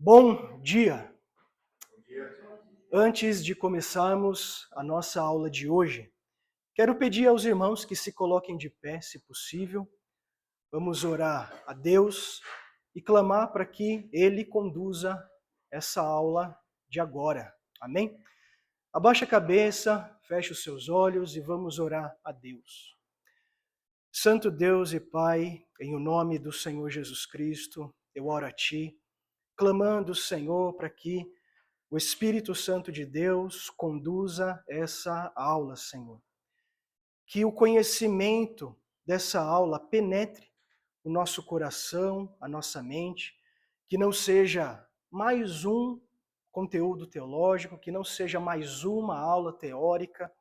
Bom dia! Antes de começarmos a nossa aula de hoje, quero pedir aos irmãos que se coloquem de pé, se possível. Vamos orar a Deus e clamar para que Ele conduza essa aula de agora. Amém? Abaixe a cabeça, feche os seus olhos e vamos orar a Deus. Santo Deus e Pai, em o nome do Senhor Jesus Cristo, eu oro a Ti, clamando, Senhor, para que o Espírito Santo de Deus conduza essa aula, Senhor. Que o conhecimento dessa aula penetre o nosso coração, a nossa mente, que não seja mais um conteúdo teológico, que não seja mais uma aula teórica,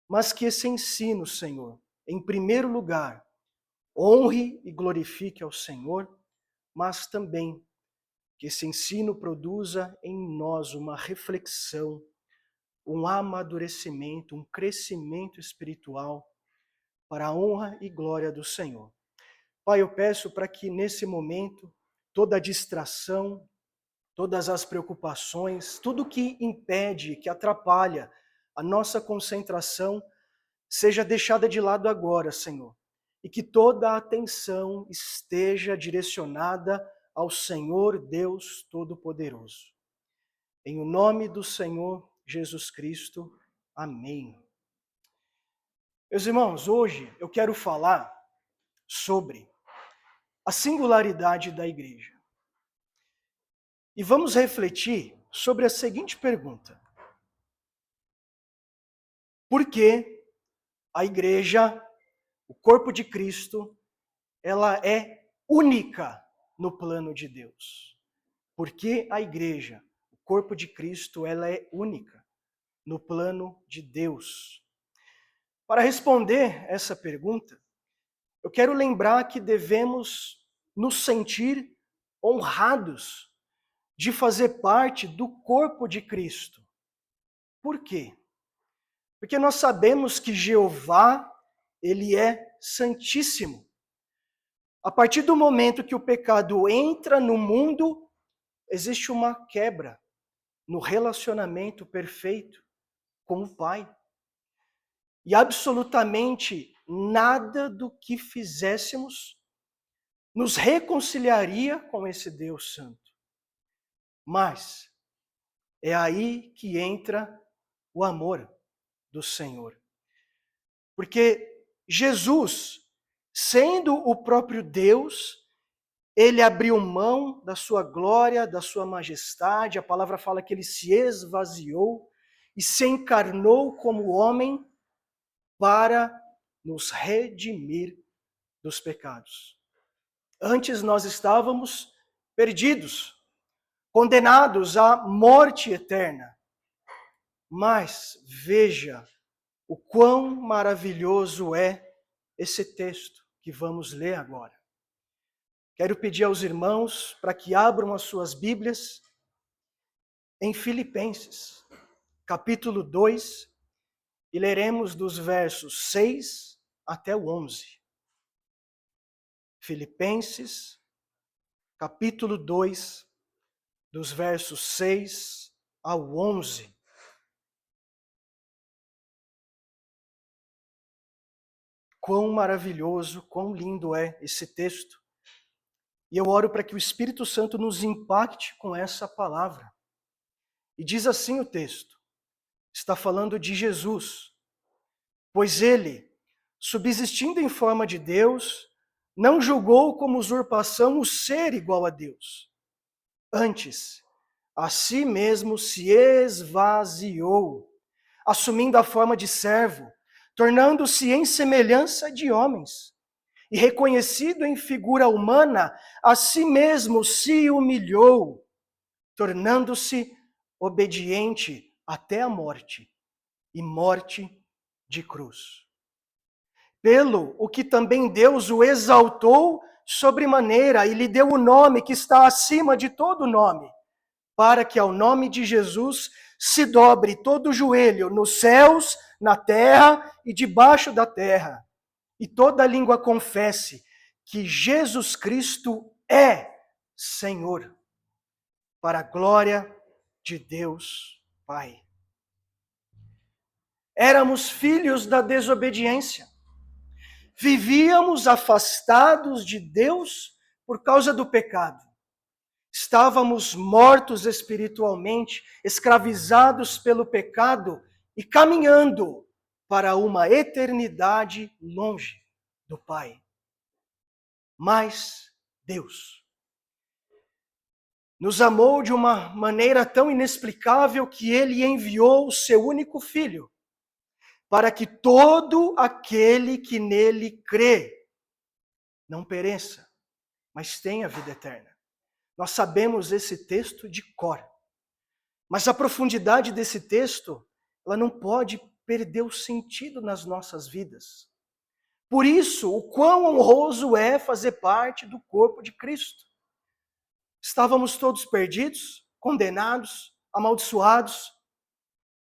mas que esse ensino, Senhor, em primeiro lugar, honre e glorifique ao Senhor, mas também que esse ensino produza em nós uma reflexão, um amadurecimento, um crescimento espiritual para a honra e glória do Senhor. Pai, eu peço para que nesse momento toda a distração, todas as preocupações, tudo que impede, que atrapalha a nossa concentração, seja deixada de lado agora, Senhor, e que toda a atenção esteja direcionada ao Senhor Deus Todo-Poderoso. Em o nome do Senhor Jesus Cristo. Amém. Meus irmãos, hoje eu quero falar sobre a singularidade da igreja. E vamos refletir sobre a seguinte pergunta: por que a igreja, o corpo de Cristo, ela é única no plano de Deus? Por que a igreja, o corpo de Cristo, ela é única no plano de Deus? Para responder essa pergunta, eu quero lembrar que devemos nos sentir honrados de fazer parte do corpo de Cristo. Por quê? Porque nós sabemos que Jeová, ele é santíssimo. A partir do momento que o pecado entra no mundo, existe uma quebra no relacionamento perfeito com o Pai. E absolutamente nada do que fizéssemos nos reconciliaria com esse Deus Santo. Mas é aí que entra o amor do Senhor. Porque Jesus, sendo o próprio Deus, ele abriu mão da sua glória, da sua majestade. A palavra fala que ele se esvaziou e se encarnou como homem para nos redimir dos pecados. Antes nós estávamos perdidos, condenados à morte eterna. Mas veja o quão maravilhoso é esse texto que vamos ler agora. Quero pedir aos irmãos para que abram as suas Bíblias em Filipenses, capítulo 2, e leremos dos versos 6 até o 11. Filipenses, capítulo 2, dos versos 6 ao 11. Quão maravilhoso, quão lindo é esse texto. E eu oro para que o Espírito Santo nos impacte com essa palavra. E diz assim o texto, está falando de Jesus. Pois ele, subsistindo em forma de Deus, não julgou como usurpação o ser igual a Deus. Antes, a si mesmo se esvaziou, assumindo a forma de servo, tornando-se em semelhança de homens. E reconhecido em figura humana, a si mesmo se humilhou, tornando-se obediente até a morte, e morte de cruz. Pelo o que também Deus o exaltou sobremaneira e lhe deu o nome que está acima de todo nome, para que ao nome de Jesus se dobre todo o joelho nos céus, na terra e debaixo da terra, e toda língua confesse que Jesus Cristo é Senhor, para a glória de Deus Pai. Éramos filhos da desobediência. Vivíamos afastados de Deus por causa do pecado. Estávamos mortos espiritualmente, escravizados pelo pecado e caminhando para uma eternidade longe do Pai. Mas Deus nos amou de uma maneira tão inexplicável que Ele enviou o seu único Filho, para que todo aquele que nele crê não pereça, mas tenha vida eterna. Nós sabemos esse texto de cor, mas a profundidade desse texto, ela não pode perder o sentido nas nossas vidas. Por isso, o quão honroso é fazer parte do corpo de Cristo. Estávamos todos perdidos, condenados, amaldiçoados,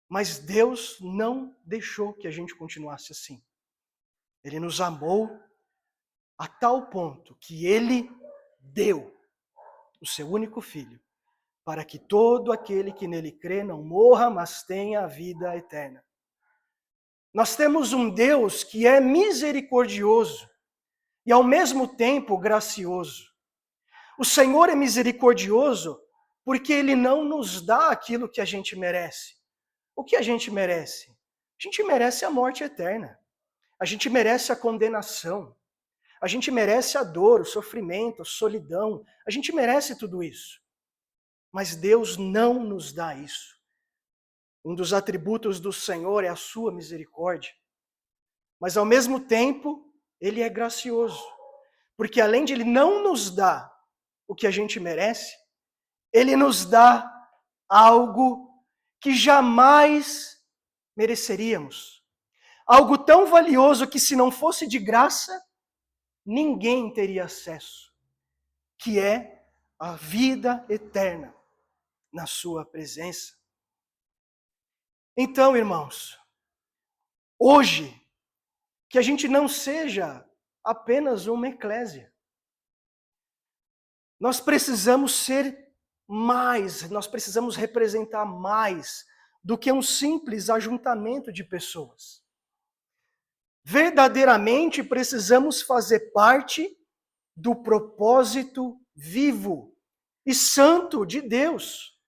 mas Deus não deixou que a gente continuasse assim. Ele nos amou a tal ponto que Ele deu o seu único Filho, para que todo aquele que nele crê não morra, mas tenha a vida eterna. Nós temos um Deus que é misericordioso e ao mesmo tempo gracioso. O Senhor é misericordioso porque Ele não nos dá aquilo que a gente merece. O que a gente merece? A gente merece a morte eterna. A gente merece a condenação. A gente merece a dor, o sofrimento, a solidão. A gente merece tudo isso. Mas Deus não nos dá isso. Um dos atributos do Senhor é a sua misericórdia. Mas ao mesmo tempo, Ele é gracioso. Porque além de Ele não nos dar o que a gente merece, Ele nos dá algo que jamais mereceríamos. Algo tão valioso que se não fosse de graça, ninguém teria acesso. Que é a vida eterna na sua presença. Então, irmãos, hoje, que a gente não seja apenas uma eclésia. Nós precisamos ser mais, nós precisamos representar mais do que um simples ajuntamento de pessoas. Verdadeiramente precisamos fazer parte do propósito vivo e santo de Deus.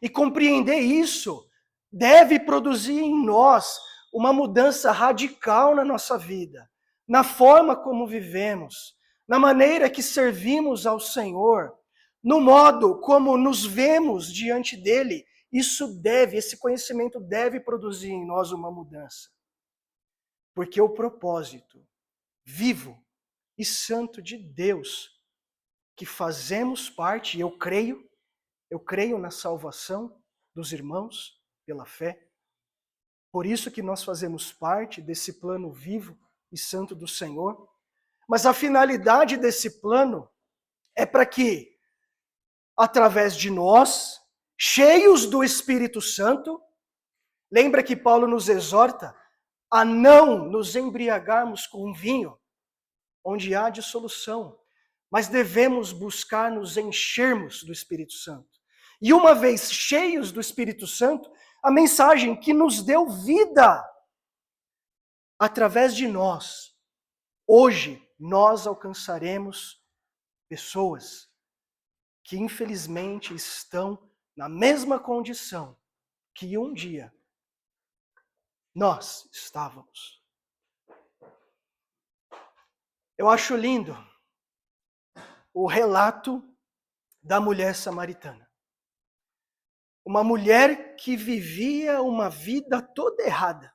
E compreender isso deve produzir em nós uma mudança radical na nossa vida, na forma como vivemos, na maneira que servimos ao Senhor, no modo como nos vemos diante dele. Esse conhecimento deve produzir em nós uma mudança. Porque o propósito vivo e santo de Deus, que fazemos parte, eu creio na salvação dos irmãos pela fé. Por isso que nós fazemos parte desse plano vivo e santo do Senhor. Mas a finalidade desse plano é para que, através de nós, cheios do Espírito Santo, lembra que Paulo nos exorta a não nos embriagarmos com vinho, onde há dissolução, mas devemos buscar nos enchermos do Espírito Santo. E uma vez cheios do Espírito Santo, a mensagem que nos deu vida através de nós, hoje nós alcançaremos pessoas que infelizmente estão na mesma condição que um dia nós estávamos. Eu acho lindo o relato da mulher samaritana. Uma mulher que vivia uma vida toda errada.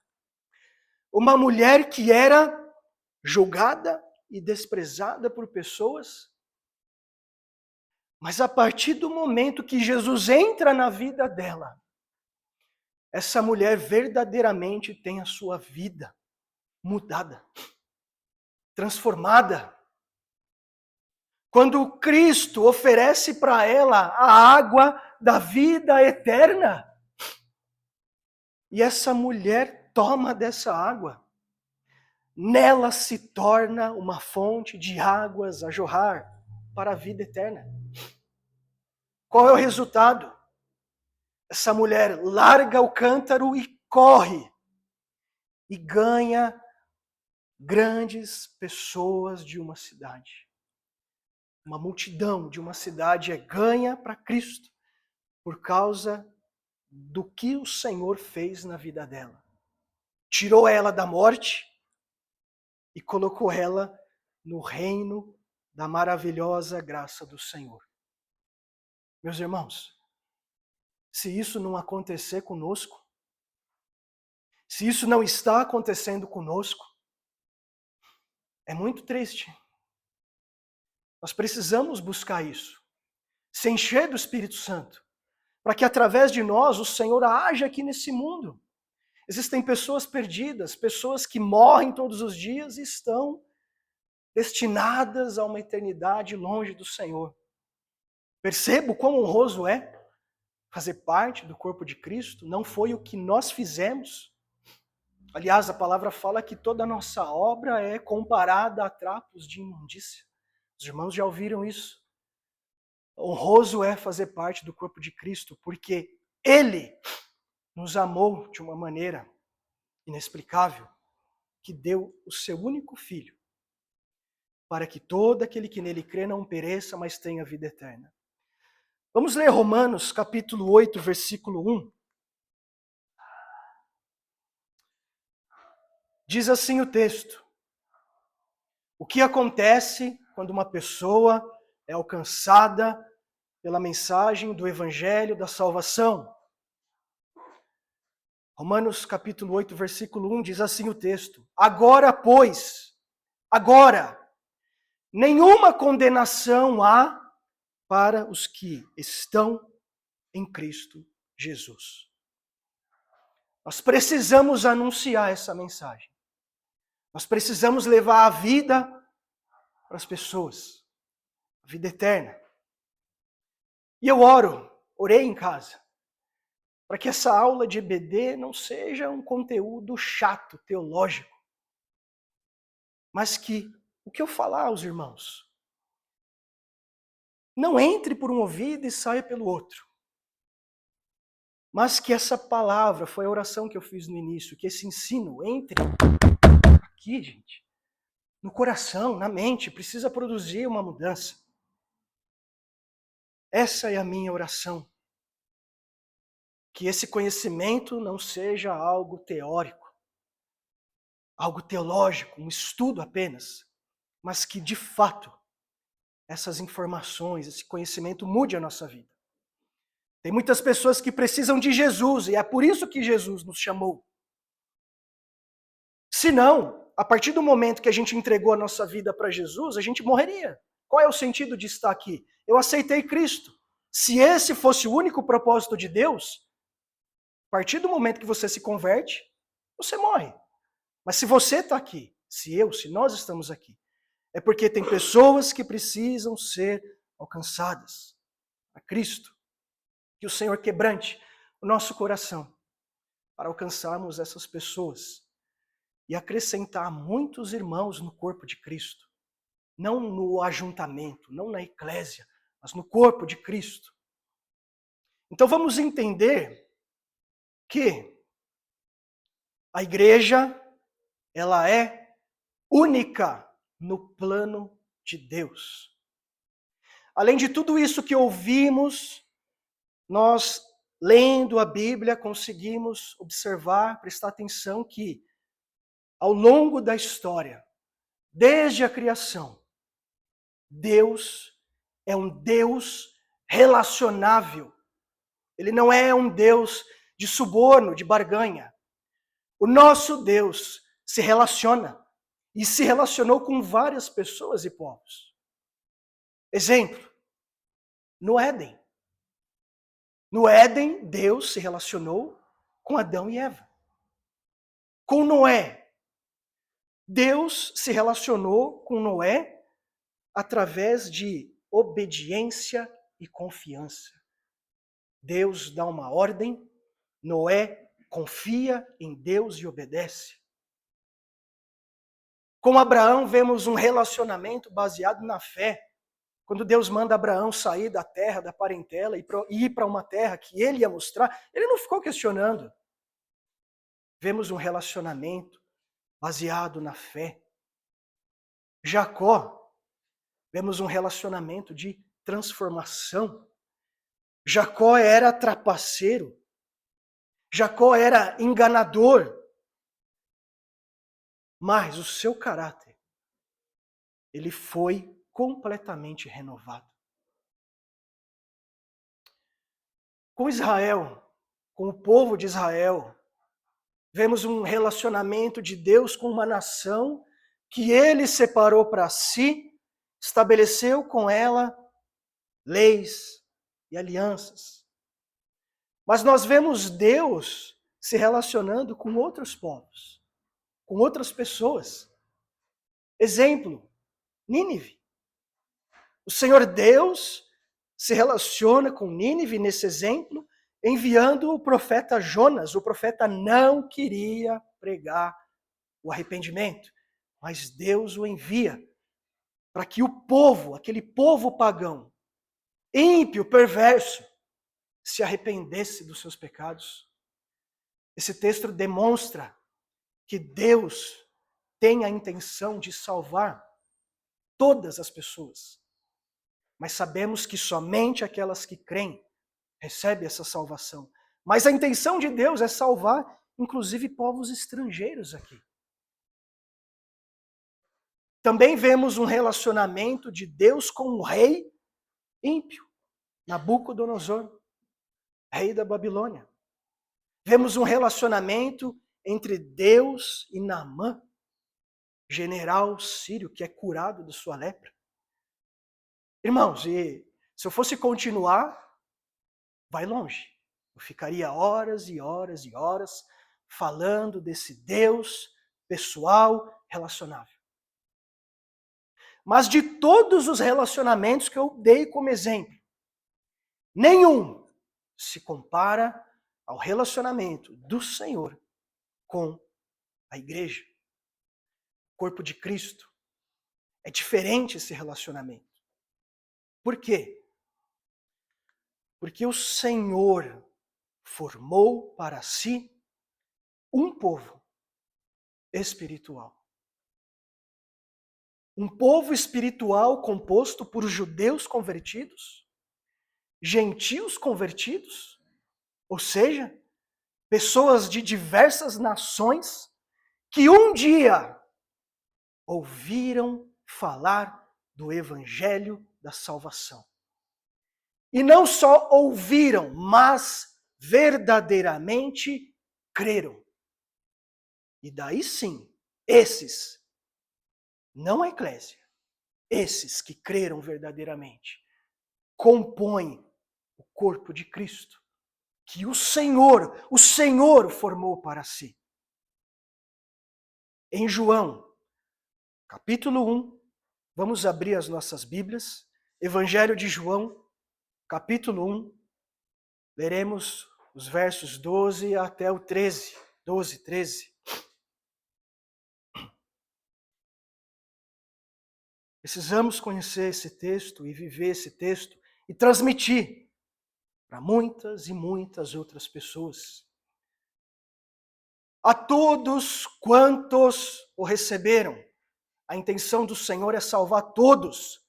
Uma mulher que era julgada e desprezada por pessoas. Mas a partir do momento que Jesus entra na vida dela, essa mulher verdadeiramente tem a sua vida mudada, transformada. Quando Cristo oferece para ela a água da vida eterna, e essa mulher toma dessa água, nela se torna uma fonte de águas a jorrar para a vida eterna. Qual é o resultado? Essa mulher larga o cântaro e corre. E ganha grandes pessoas de uma cidade. Uma multidão de uma cidade é ganha para Cristo por causa do que o Senhor fez na vida dela. Tirou ela da morte e colocou ela no reino da maravilhosa graça do Senhor. Meus irmãos, se isso não acontecer conosco, se isso não está acontecendo conosco, é muito triste. Nós precisamos buscar isso, se encher do Espírito Santo, para que através de nós o Senhor haja aqui nesse mundo. Existem pessoas perdidas, pessoas que morrem todos os dias e estão destinadas a uma eternidade longe do Senhor. Percebo quão honroso é fazer parte do corpo de Cristo, não foi o que nós fizemos. Aliás, a palavra fala que toda a nossa obra é comparada a trapos de imundícia. Os irmãos já ouviram isso. Honroso é fazer parte do corpo de Cristo, porque Ele nos amou de uma maneira inexplicável, que deu o seu único Filho, para que todo aquele que nele crê não pereça, mas tenha vida eterna. Vamos ler Romanos capítulo 8, versículo 1. Diz assim o texto: o que acontece quando uma pessoa é alcançada pela mensagem do evangelho da salvação? Romanos capítulo 8, versículo 1 diz assim o texto: agora, pois, nenhuma condenação há para os que estão em Cristo Jesus. Nós precisamos anunciar essa mensagem. Nós precisamos levar a vida para as pessoas, a vida eterna. E eu orei em casa, para que essa aula de EBD não seja um conteúdo chato, teológico, mas que o que eu falar aos irmãos não entre por um ouvido e saia pelo outro. Mas que essa palavra, foi a oração que eu fiz no início, que esse ensino entre aqui, gente, no coração, na mente, precisa produzir uma mudança. Essa é a minha oração. Que esse conhecimento não seja algo teórico, algo teológico, um estudo apenas, mas que, de fato, essas informações, esse conhecimento mude a nossa vida. Tem muitas pessoas que precisam de Jesus, e é por isso que Jesus nos chamou. Se não, a partir do momento que a gente entregou a nossa vida para Jesus, a gente morreria. Qual é o sentido de estar aqui? Eu aceitei Cristo. Se esse fosse o único propósito de Deus, a partir do momento que você se converte, você morre. Mas se você está aqui, se nós estamos aqui, é porque tem pessoas que precisam ser alcançadas a Cristo. Que o Senhor quebrante o nosso coração para alcançarmos essas pessoas e acrescentar muitos irmãos no corpo de Cristo. Não no ajuntamento, não na eclésia, mas no corpo de Cristo. Então vamos entender que a igreja, ela é única no plano de Deus. Além de tudo isso que ouvimos, nós, lendo a Bíblia, conseguimos observar, prestar atenção que, ao longo da história, desde a criação, Deus é um Deus relacionável. Ele não é um Deus de suborno, de barganha. O nosso Deus se relaciona e se relacionou com várias pessoas e povos. Exemplo, no Éden. No Éden, Deus se relacionou com Adão e Eva. Com Noé, Deus se relacionou com Noé através de obediência e confiança. Deus dá uma ordem, Noé confia em Deus e obedece. Com Abraão, vemos um relacionamento baseado na fé. Quando Deus manda Abraão sair da terra, da parentela e ir para uma terra que ele ia mostrar, ele não ficou questionando. Vemos um relacionamento baseado na fé. Jacó, vemos um relacionamento de transformação. Jacó era trapaceiro. Jacó era enganador. Mas o seu caráter, ele foi completamente renovado. Com Israel, com o povo de Israel, vemos um relacionamento de Deus com uma nação que ele separou para si, estabeleceu com ela leis e alianças. Mas nós vemos Deus se relacionando com outros povos, com outras pessoas. Exemplo, Nínive. O Senhor Deus se relaciona com Nínive nesse exemplo, enviando o profeta Jonas. O profeta não queria pregar o arrependimento, mas Deus o envia para que o povo, aquele povo pagão, ímpio, perverso, se arrependesse dos seus pecados. Esse texto demonstra que Deus tem a intenção de salvar todas as pessoas. Mas sabemos que somente aquelas que creem recebem essa salvação. Mas a intenção de Deus é salvar, inclusive, povos estrangeiros aqui. Também vemos um relacionamento de Deus com o rei ímpio, Nabucodonosor, rei da Babilônia. Vemos um relacionamento entre Deus e Naamã, general sírio que é curado de sua lepra. Irmãos, e se eu fosse continuar, vai longe. Eu ficaria horas e horas e horas falando desse Deus pessoal, relacionável. Mas de todos os relacionamentos que eu dei como exemplo, nenhum se compara ao relacionamento do Senhor com a igreja, o corpo de Cristo. É diferente esse relacionamento. Por quê? Porque o Senhor formou para si um povo espiritual. Um povo espiritual composto por judeus convertidos, gentios convertidos, ou seja, pessoas de diversas nações que um dia ouviram falar do evangelho da salvação. E não só ouviram, mas verdadeiramente creram. E daí sim, esses, não a eclésia, esses que creram verdadeiramente, compõem o corpo de Cristo, que o Senhor formou para si. Em João, capítulo 1, vamos abrir as nossas Bíblias, Evangelho de João, capítulo 1, leremos os versos 12 até o 13, 12, 13. Precisamos conhecer esse texto e viver esse texto e transmitir para muitas e muitas outras pessoas. A todos quantos o receberam, a intenção do Senhor é salvar todos,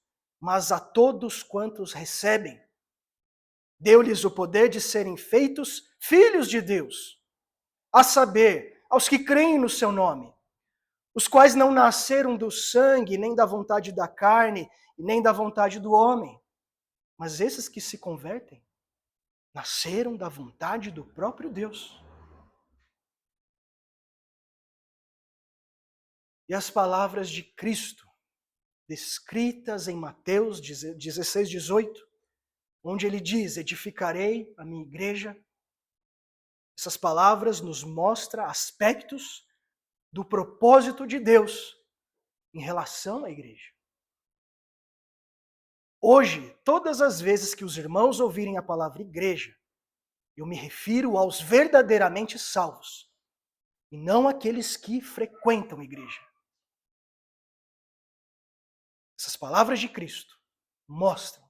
mas a todos quantos recebem, deu-lhes o poder de serem feitos filhos de Deus, a saber, aos que creem no seu nome, os quais não nasceram do sangue, nem da vontade da carne, nem da vontade do homem, mas esses que se convertem, nasceram da vontade do próprio Deus. E as palavras de Cristo, descritas em Mateus 16, 18, onde ele diz, edificarei a minha igreja. Essas palavras nos mostram aspectos do propósito de Deus em relação à igreja. Hoje, todas as vezes que os irmãos ouvirem a palavra igreja, eu me refiro aos verdadeiramente salvos, e não àqueles que frequentam a igreja. Essas palavras de Cristo mostram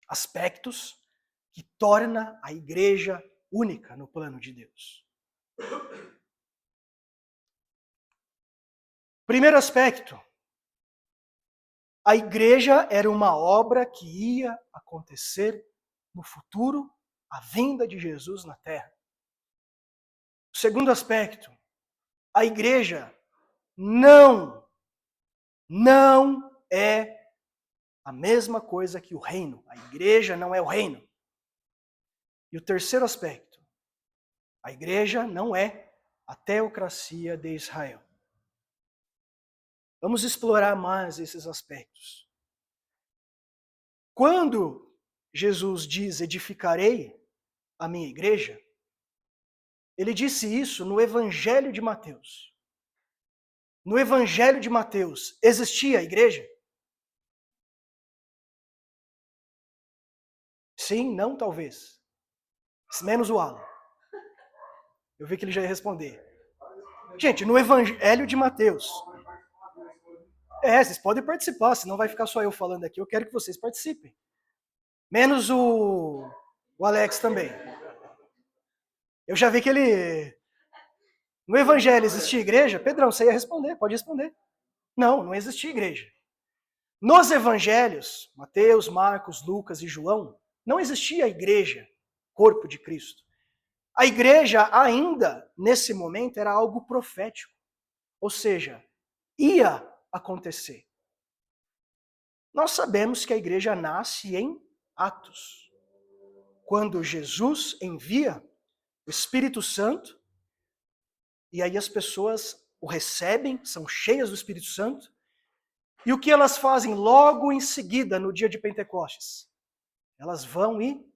aspectos que torna a igreja única no plano de Deus. Primeiro aspecto, a igreja era uma obra que ia acontecer no futuro, a vinda de Jesus na terra. Segundo aspecto, a igreja não é a mesma coisa que o reino. A igreja não é o reino. E o terceiro aspecto, a igreja não é a teocracia de Israel. Vamos explorar mais esses aspectos. Quando Jesus diz edificarei a minha igreja, ele disse isso no Evangelho de Mateus. No Evangelho de Mateus, existia a igreja? Sim, não, talvez. Menos o Alan. Eu vi que ele já ia responder. Gente, no Evangelho de Mateus. Vocês podem participar, senão vai ficar só eu falando aqui. Eu quero que vocês participem. Menos o Alex também. Eu já vi que ele... No Evangelho existia igreja? Pedrão, você ia responder, pode responder. Não existia igreja. Nos Evangelhos, Mateus, Marcos, Lucas e João, não existia igreja, corpo de Cristo. A igreja ainda, nesse momento, era algo profético. Ou seja, ia acontecer. Nós sabemos que a igreja nasce em Atos. Quando Jesus envia o Espírito Santo, e aí as pessoas o recebem, são cheias do Espírito Santo, e o que elas fazem logo em seguida, no dia de Pentecostes? Elas vão e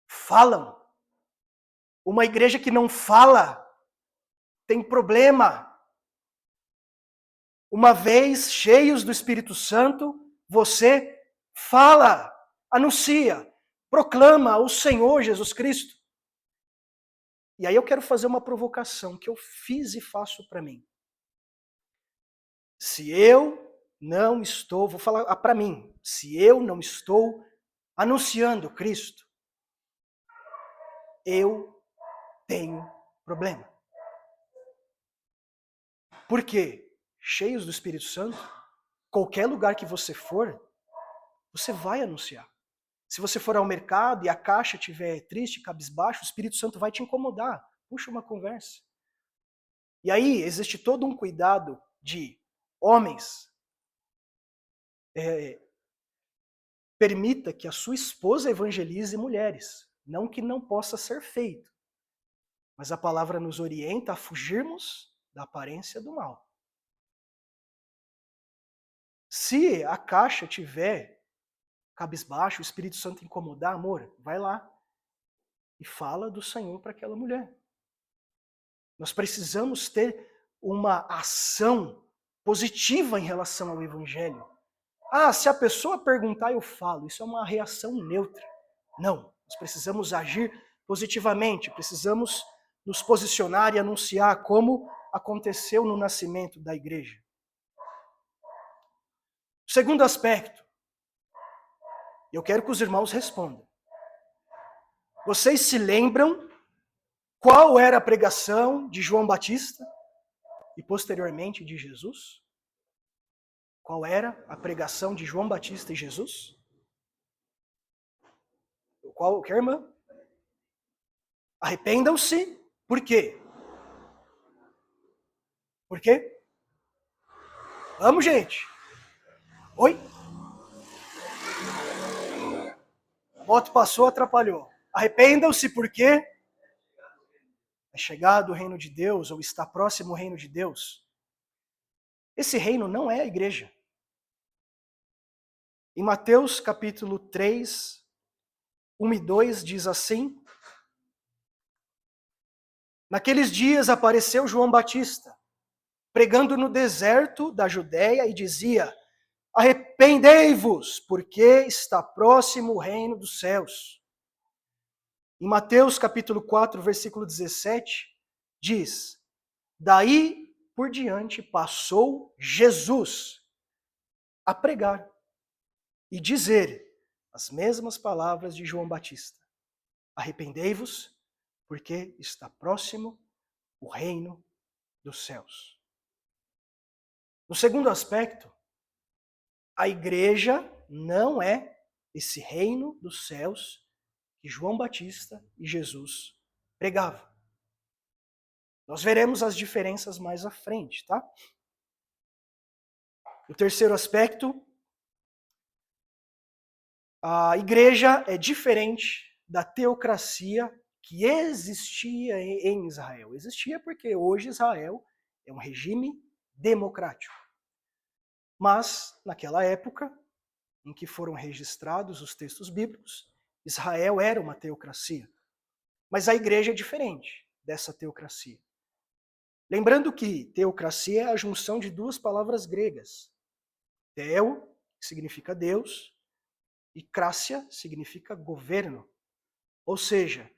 falam. Uma igreja que não fala tem problema. Uma vez cheios do Espírito Santo, você fala, anuncia, proclama o Senhor Jesus Cristo. E aí eu quero fazer uma provocação que eu fiz e faço para mim. Se eu não estou, vou falar para mim, se eu não estou anunciando Cristo, eu tenho problema. Por quê? Cheios do Espírito Santo, qualquer lugar que você for, você vai anunciar. Se você for ao mercado e a caixa estiver triste, cabisbaixo, o Espírito Santo vai te incomodar. Puxa uma conversa. E aí existe todo um cuidado de homens. Permita que a sua esposa evangelize mulheres. Não que não possa ser feito. Mas a palavra nos orienta a fugirmos da aparência do mal. Se a caixa tiver cabisbaixo, o Espírito Santo incomodar, amor, vai lá e fala do Senhor para aquela mulher. Nós precisamos ter uma ação positiva em relação ao Evangelho. Se a pessoa perguntar, eu falo. Isso é uma reação neutra. Não, nós precisamos agir positivamente, precisamos nos posicionar e anunciar como aconteceu no nascimento da igreja. Segundo aspecto, eu quero que os irmãos respondam. Vocês se lembram qual era a pregação de João Batista e posteriormente de Jesus? Qual era a pregação de João Batista e Jesus? Qual que é, irmã? Arrependam-se. Por quê? Por quê? Vamos, gente. Oi? A moto passou, atrapalhou. Arrependam-se por quê? É chegado o reino de Deus, ou está próximo o reino de Deus. Esse reino não é a igreja. Em Mateus capítulo 3, 1 e 2 diz assim: Naqueles dias apareceu João Batista, pregando no deserto da Judéia e dizia: Arrependei-vos, porque está próximo o reino dos céus. Em Mateus capítulo 4, versículo 17, diz: Daí por diante passou Jesus a pregar. e dizer as mesmas palavras de João Batista: arrependei-vos, porque está próximo o reino dos céus. No segundo aspecto, a igreja não é esse reino dos céus que João Batista e Jesus pregavam. Nós veremos as diferenças mais à frente, tá? O terceiro aspecto, a igreja é diferente da teocracia que existia em Israel. Existia porque hoje Israel é um regime democrático. Mas, naquela época, em que foram registrados os textos bíblicos, Israel era uma teocracia. Mas a igreja é diferente dessa teocracia. Lembrando que teocracia é a junção de duas palavras gregas. Theo, que significa Deus, e crácia significa governo. Ou seja,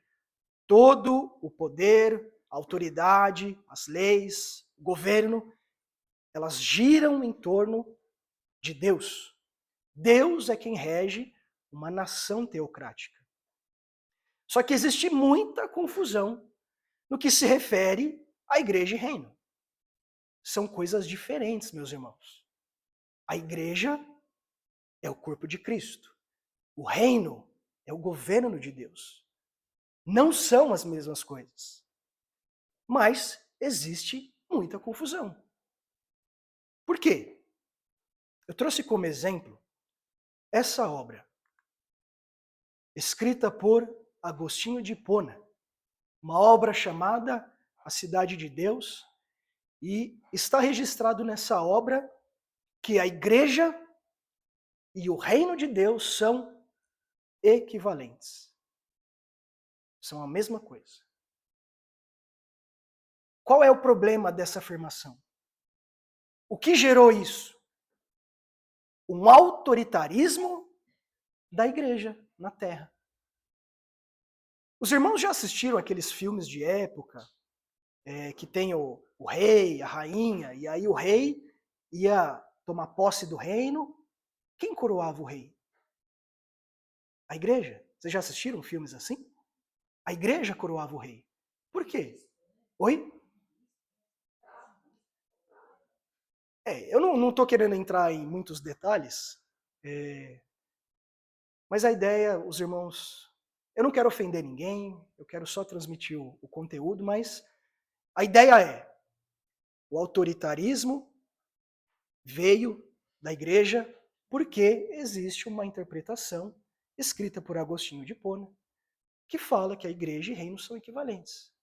todo o poder, a autoridade, as leis, o governo, elas giram em torno de Deus. Deus é quem rege uma nação teocrática. Só que existe muita confusão no que se refere à igreja e reino. São coisas diferentes, meus irmãos. A igreja é o corpo de Cristo. O reino é o governo de Deus. Não são as mesmas coisas. Mas existe muita confusão. Por quê? Eu trouxe como exemplo essa obra, escrita por Agostinho de Hipona, uma obra chamada A Cidade de Deus, e está registrado nessa obra que a igreja e o reino de Deus são equivalentes. São a mesma coisa. Qual é o problema dessa afirmação? O que gerou isso? Um autoritarismo da igreja na Terra. Os irmãos já assistiram aqueles filmes de época que tem o rei, a rainha, e aí o rei ia tomar posse do reino. Quem coroava o rei? A igreja. Vocês já assistiram filmes assim? A igreja coroava o rei. Por quê? Oi? Eu não estou querendo entrar em muitos detalhes, mas a ideia, os irmãos, eu não quero ofender ninguém, eu quero só transmitir o conteúdo, mas a ideia é, o autoritarismo veio da igreja porque existe uma interpretação escrita por Agostinho de Hipona que fala que a igreja e reino são equivalentes.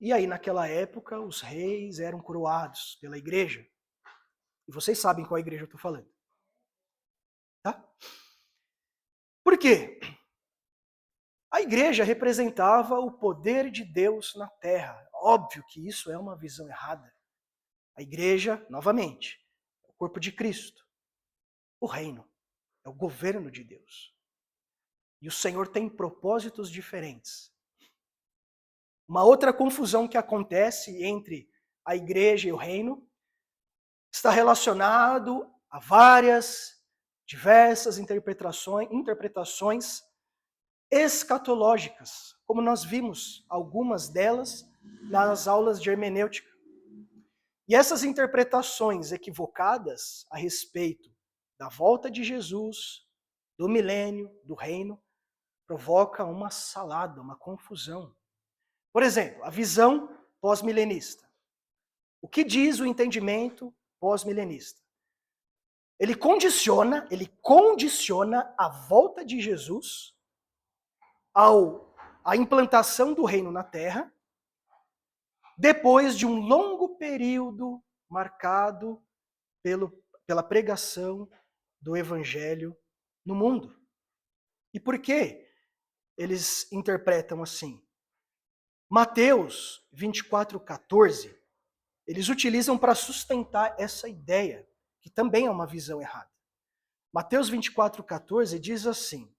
E aí, naquela época, os reis eram coroados pela igreja. E vocês sabem qual igreja eu estou falando. Tá? Por quê? A igreja representava o poder de Deus na terra. Óbvio que isso é uma visão errada. A igreja, novamente, é o corpo de Cristo. O reino é o governo de Deus. E o Senhor tem propósitos diferentes. Uma outra confusão que acontece entre a igreja e o reino está relacionado a diversas interpretações escatológicas, como nós vimos algumas delas nas aulas de hermenêutica. E essas interpretações equivocadas a respeito da volta de Jesus, do milênio, do reino, provoca uma salada, uma confusão. Por exemplo, a visão pós-milenista. O que diz o entendimento pós-milenista? Ele condiciona a volta de Jesus à implantação do reino na terra, depois de um longo período marcado pela pregação do evangelho no mundo. E por que eles interpretam assim? Mateus 24:14, eles utilizam para sustentar essa ideia, que também é uma visão errada. Mateus 24:14 diz assim: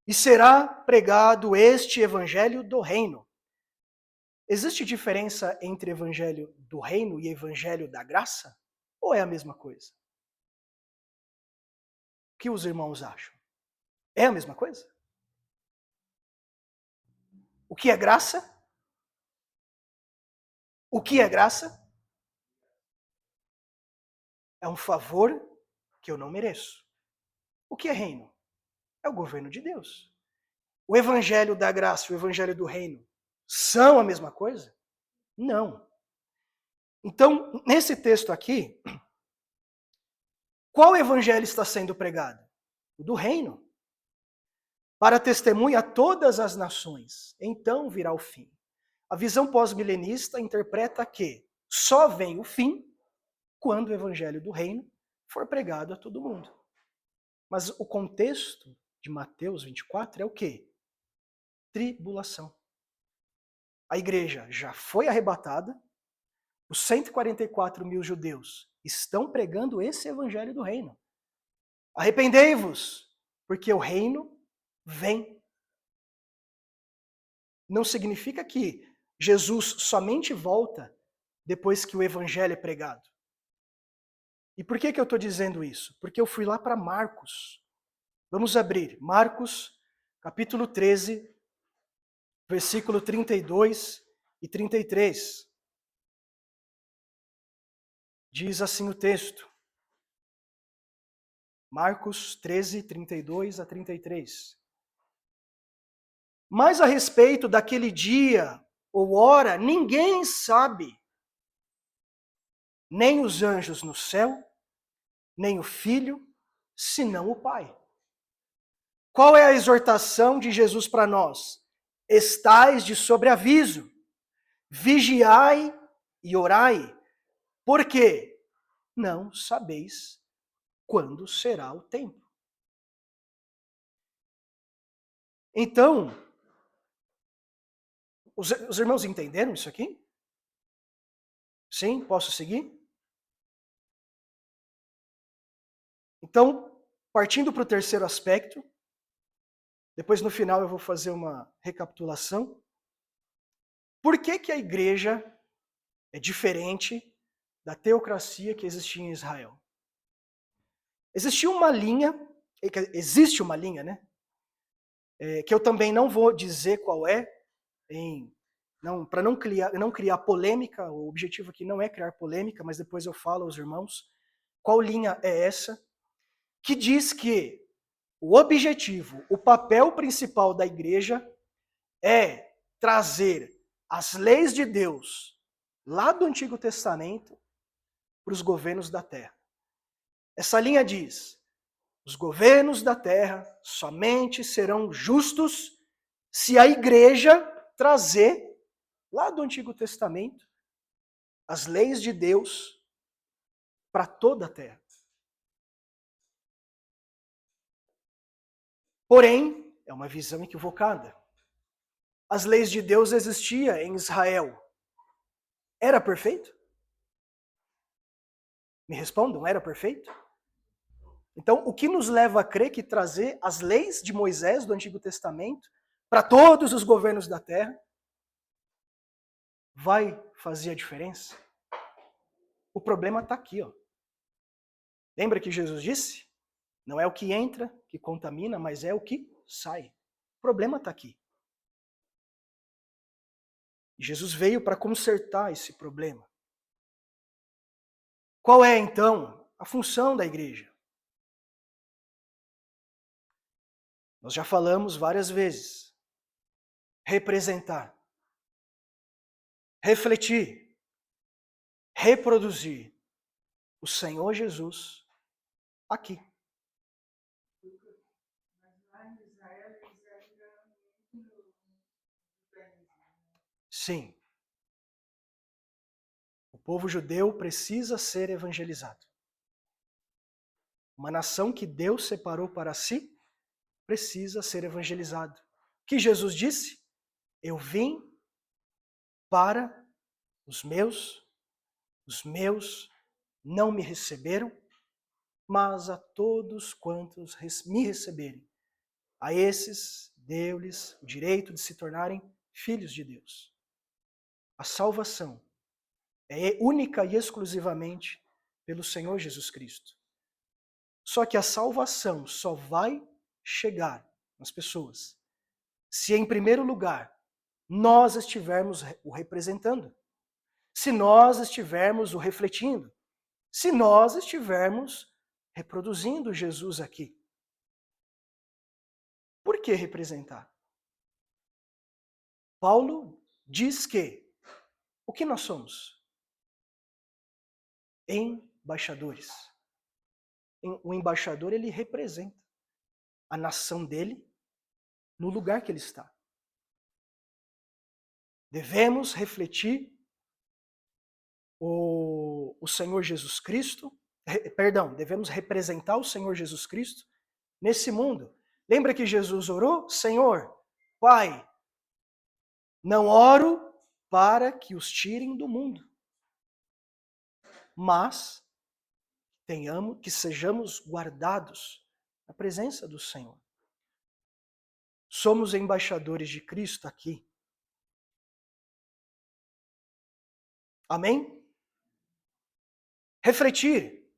e será pregado este evangelho do reino. Existe diferença entre evangelho do reino e evangelho da graça? Ou é a mesma coisa? que os irmãos acham? É a mesma coisa? O que é graça? O que é graça? É um favor que eu não mereço. O que é reino? É o governo de Deus. O evangelho da graça e o evangelho do reino são a mesma coisa? Não. Então, nesse texto aqui, qual evangelho está sendo pregado? O do reino. Para testemunha a todas as nações. Então virá o fim. A visão pós-milenista interpreta que só vem o fim quando o evangelho do reino for pregado a todo mundo. Mas o contexto de Mateus 24 é o quê? Tribulação. A igreja já foi arrebatada, os 144 mil judeus estão pregando esse evangelho do reino. Arrependei-vos, porque o reino vem. Não significa que Jesus somente volta depois que o evangelho é pregado. E por que eu estou dizendo isso? Porque eu fui lá para Marcos. Vamos abrir Marcos, capítulo 13, versículo 32 e 33. Diz assim o texto. Marcos 13, 32 a 33. Mas a respeito daquele dia ou hora, ninguém sabe, nem os anjos no céu, nem o Filho, senão o Pai. Qual é a exortação de Jesus para nós? Estais de sobreaviso, vigiai e orai, porque não sabeis quando será o tempo. Então, os irmãos entenderam isso aqui? Sim? Posso seguir? Então, partindo para o terceiro aspecto, depois no final eu vou fazer uma recapitulação. Por que a igreja é diferente da teocracia que existia em Israel? Existe uma linha, né? Que eu também não vou dizer qual é, para não criar polêmica. O objetivo aqui não é criar polêmica, mas depois eu falo aos irmãos qual linha é essa, que diz que o objetivo, o papel principal da igreja é trazer as leis de Deus lá do Antigo Testamento para os governos da terra. Essa linha diz: os governos da terra somente serão justos se a igreja trazer lá do Antigo Testamento as leis de Deus para toda a terra. Porém, é uma visão equivocada. As leis de Deus existiam em Israel. Era perfeito? Me respondam, era perfeito? Então, o que nos leva a crer que trazer as leis de Moisés do Antigo Testamento para todos os governos da terra vai fazer a diferença? O problema está aqui, ó. Lembra que Jesus disse? Não é o que entra que contamina, mas é o que sai. O problema está aqui. E Jesus veio para consertar esse problema. Qual é, então, a função da igreja? Nós já falamos várias vezes. Representar, refletir, reproduzir o Senhor Jesus aqui. Sim. O povo judeu precisa ser evangelizado. Uma nação que Deus separou para si precisa ser evangelizado. O que Jesus disse? Eu vim para os meus não me receberam, mas a todos quantos me receberem, a esses deu-lhes o direito de se tornarem filhos de Deus. A salvação é única e exclusivamente pelo Senhor Jesus Cristo. Só que a salvação só vai chegar nas pessoas se, em primeiro lugar, nós estivermos o representando, se nós estivermos o refletindo, se nós estivermos reproduzindo Jesus aqui. Por que representar? Paulo diz que o que nós somos? Embaixadores. O embaixador, ele representa a nação dele no lugar que ele está. Devemos refletir o Senhor Jesus Cristo, devemos representar o Senhor Jesus Cristo nesse mundo. Lembra que Jesus orou? Senhor, Pai, não oro para que os tirem do mundo, mas que sejamos guardados na presença do Senhor. Somos embaixadores de Cristo aqui. Amém? Refletir.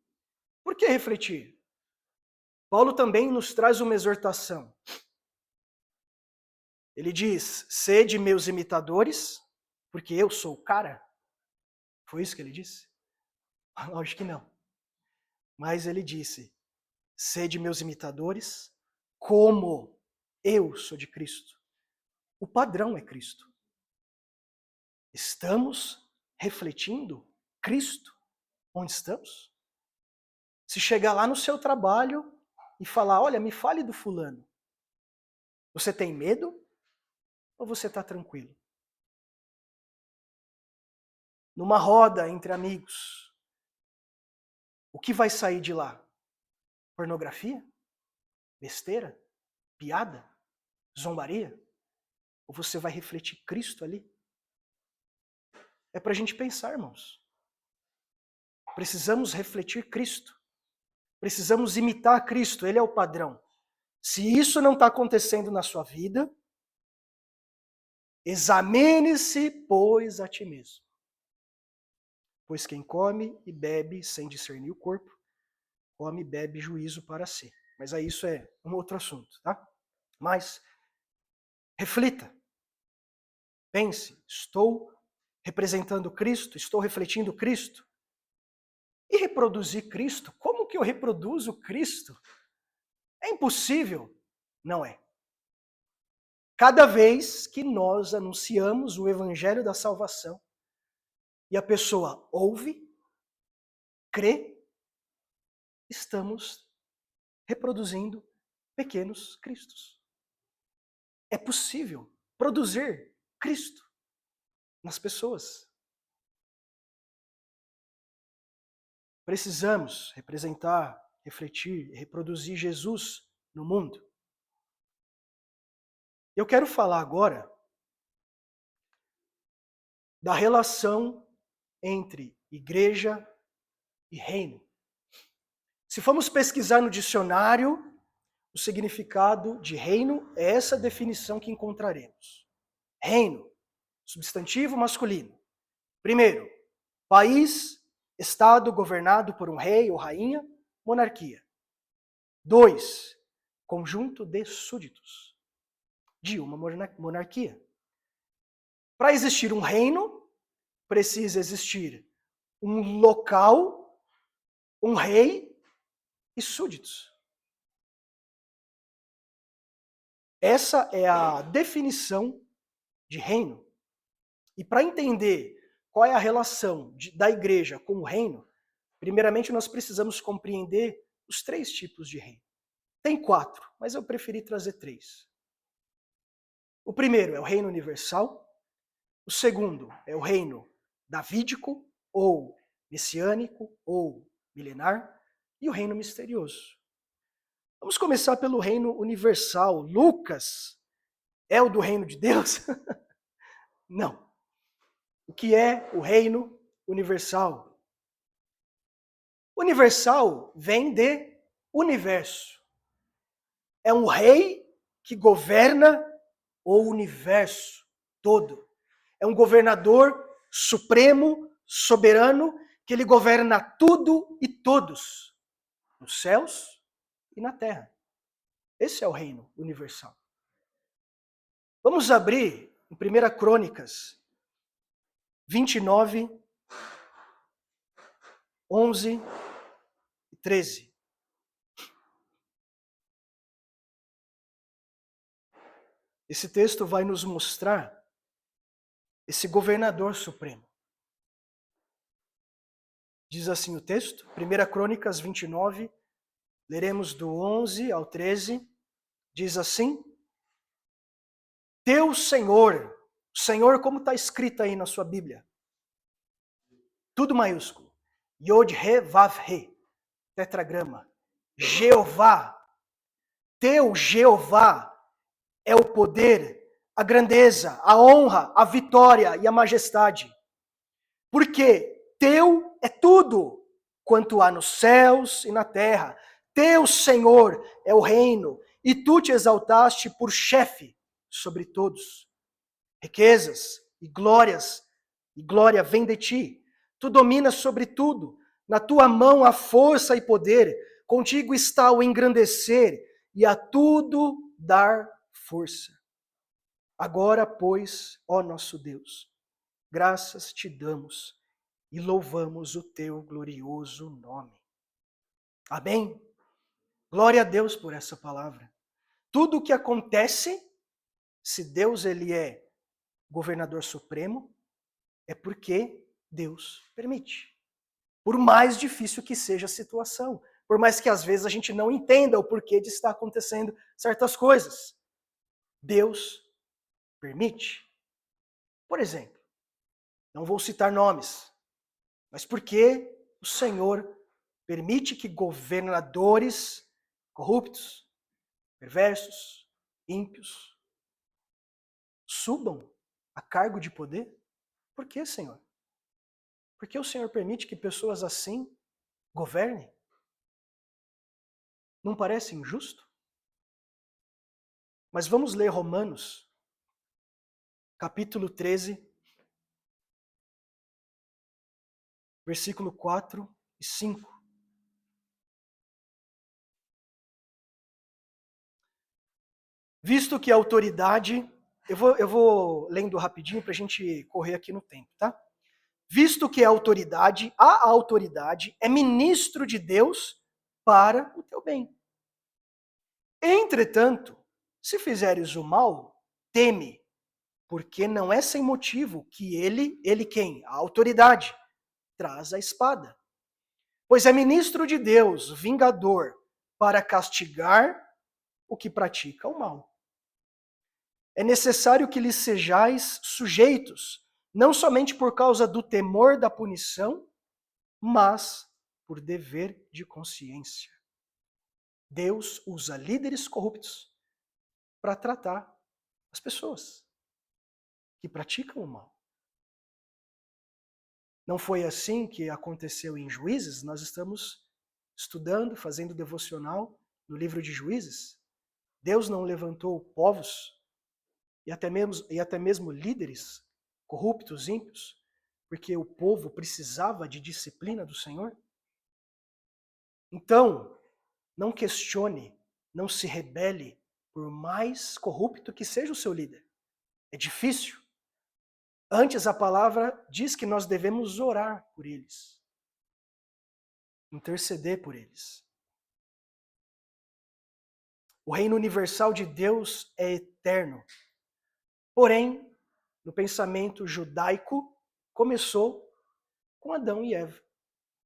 Por que refletir? Paulo também nos traz uma exortação. Ele diz, sede meus imitadores, porque eu sou o cara. Foi isso que ele disse? Lógico que não. Mas ele disse, sede meus imitadores, como eu sou de Cristo. O padrão é Cristo. Estamos refletindo Cristo onde estamos? Se chegar lá no seu trabalho e falar, olha, me fale do fulano. Você tem medo ou você está tranquilo? Numa roda entre amigos, o que vai sair de lá? Pornografia? Besteira? Piada? Zombaria? Ou você vai refletir Cristo ali? É para a gente pensar, irmãos. Precisamos refletir Cristo. Precisamos imitar Cristo, Ele é o padrão. Se isso não está acontecendo na sua vida, examine-se, pois, a ti mesmo. Pois quem come e bebe sem discernir o corpo, come e bebe juízo para si. Mas aí isso é um outro assunto, tá? Mas reflita. Pense, estou representando Cristo, estou refletindo Cristo. E reproduzir Cristo? Como que eu reproduzo Cristo? É impossível? Não é. Cada vez que nós anunciamos o evangelho da salvação e a pessoa ouve, crê, estamos reproduzindo pequenos Cristos. É possível produzir Cristo nas pessoas. Precisamos representar, refletir e reproduzir Jesus no mundo. Eu quero falar agora da relação entre igreja e reino. Se formos pesquisar no dicionário, o significado de reino é essa definição que encontraremos. Reino, substantivo masculino. Primeiro, país, estado governado por um rei ou rainha, monarquia. 2, conjunto de súditos de uma monarquia. Para existir um reino, precisa existir um local, um rei e súditos. Essa é a definição de reino. E para entender qual é a relação da igreja com o reino, primeiramente nós precisamos compreender os 3 tipos de reino. Tem 4, mas eu preferi trazer 3. O primeiro é o reino universal, o segundo é o reino davídico, ou messiânico, ou milenar, e o reino misterioso. Vamos começar pelo reino universal. Lucas é o do reino de Deus? Não. O que é o reino universal? Universal vem de universo. É um rei que governa o universo todo. É um governador supremo, soberano, que ele governa tudo e todos, nos céus e na terra. Esse é o reino universal. Vamos abrir em 1 Crônicas 29, 11 e 13. Esse texto vai nos mostrar esse governador supremo. Diz assim o texto, 1 Crônicas 29, leremos do 11 ao 13, diz assim: Teu Senhor, Senhor como está escrito aí na sua Bíblia, tudo maiúsculo, Yod, He, Vav, He, tetragrama, Jeová, teu Jeová é o poder, a grandeza, a honra, a vitória e a majestade. Porque teu é tudo, quanto há nos céus e na terra. Teu, Senhor, é o reino, e tu te exaltaste por chefe sobre todos. Riquezas e glória vem de ti. Tu dominas sobre tudo. Na tua mão há força e poder. Contigo está o engrandecer e a tudo dar força. Agora, pois, ó nosso Deus, graças te damos e louvamos o teu glorioso nome. Amém? Glória a Deus por essa palavra. Tudo o que acontece, se Deus ele é governador supremo, é porque Deus permite. Por mais difícil que seja a situação, por mais que às vezes a gente não entenda o porquê de estar acontecendo certas coisas, Deus permite. Por exemplo, não vou citar nomes, mas porque o Senhor permite que governadores corruptos, perversos, ímpios, subam a cargo de poder? Por que, Senhor? Por que o Senhor permite que pessoas assim governem? Não parece injusto? Mas vamos ler Romanos, capítulo 13, versículo 4 e 5. Visto que a autoridade... Eu vou lendo rapidinho para a gente correr aqui no tempo, tá? Visto que a autoridade é ministro de Deus para o teu bem. Entretanto, se fizeres o mal, teme, porque não é sem motivo que ele quem? A autoridade, traz a espada. Pois é ministro de Deus, vingador, para castigar o que pratica o mal. É necessário que lhes sejais sujeitos, não somente por causa do temor da punição, mas por dever de consciência. Deus usa líderes corruptos para tratar as pessoas que praticam o mal. Não foi assim que aconteceu em Juízes? Nós estamos estudando, fazendo devocional no livro de Juízes. Deus não levantou povos e até mesmo líderes corruptos, ímpios, porque o povo precisava de disciplina do Senhor? Então, não questione, não se rebele, por mais corrupto que seja o seu líder. É difícil. Antes, a palavra diz que nós devemos orar por eles, interceder por eles. O reino universal de Deus é eterno. Porém, no pensamento judaico, começou com Adão e Eva.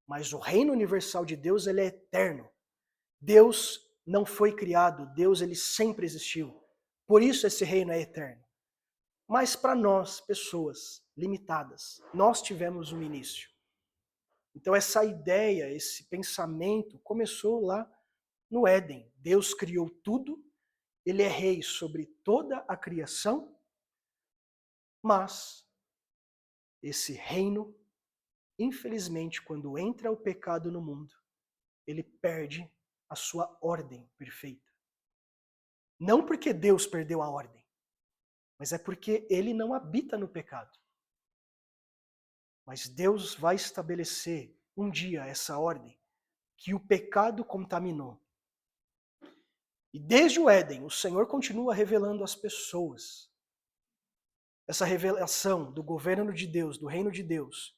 Mas o reino universal de Deus, ele é eterno. Deus não foi criado, Deus ele sempre existiu. Por isso esse reino é eterno. Mas para nós, pessoas limitadas, nós tivemos um início. Então essa ideia, esse pensamento começou lá no Éden. Deus criou tudo, ele é rei sobre toda a criação, mas esse reino, infelizmente, quando entra o pecado no mundo, ele perde a sua ordem perfeita. Não porque Deus perdeu a ordem, mas é porque ele não habita no pecado. Mas Deus vai estabelecer um dia essa ordem que o pecado contaminou. E desde o Éden, o Senhor continua revelando às pessoas. Essa revelação do governo de Deus, do reino de Deus,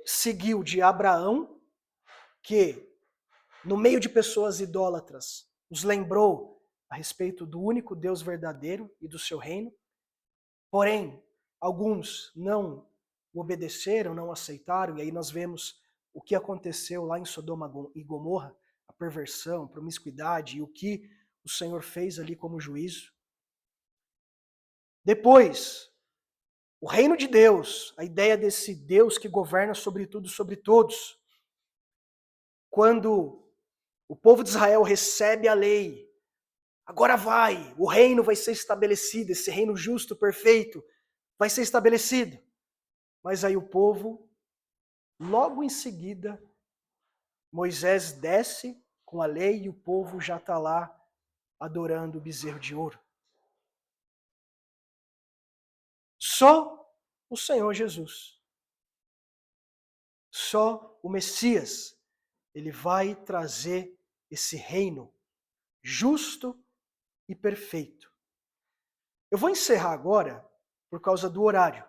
seguiu de Abraão, que, no meio de pessoas idólatras, os lembrou a respeito do único Deus verdadeiro e do seu reino. Porém, alguns não o obedeceram, não aceitaram, e aí nós vemos o que aconteceu lá em Sodoma e Gomorra, a perversão, a promiscuidade, e o que o Senhor fez ali como juízo. Depois, o reino de Deus, a ideia desse Deus que governa sobre tudo e sobre todos. Quando o povo de Israel recebe a lei, agora vai, o reino vai ser estabelecido, esse reino justo, perfeito, vai ser estabelecido. Mas aí o povo, logo em seguida, Moisés desce com a lei e o povo já está lá adorando o bezerro de ouro. Só o Senhor Jesus, só o Messias, ele vai trazer esse reino justo e perfeito. Eu vou encerrar agora por causa do horário.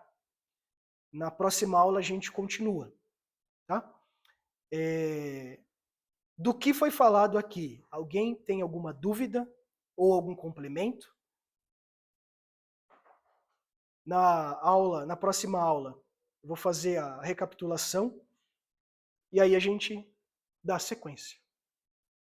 Na próxima aula a gente continua, tá? Do que foi falado aqui, alguém tem alguma dúvida ou algum complemento? Na próxima aula, eu vou fazer a recapitulação e aí a gente dá sequência.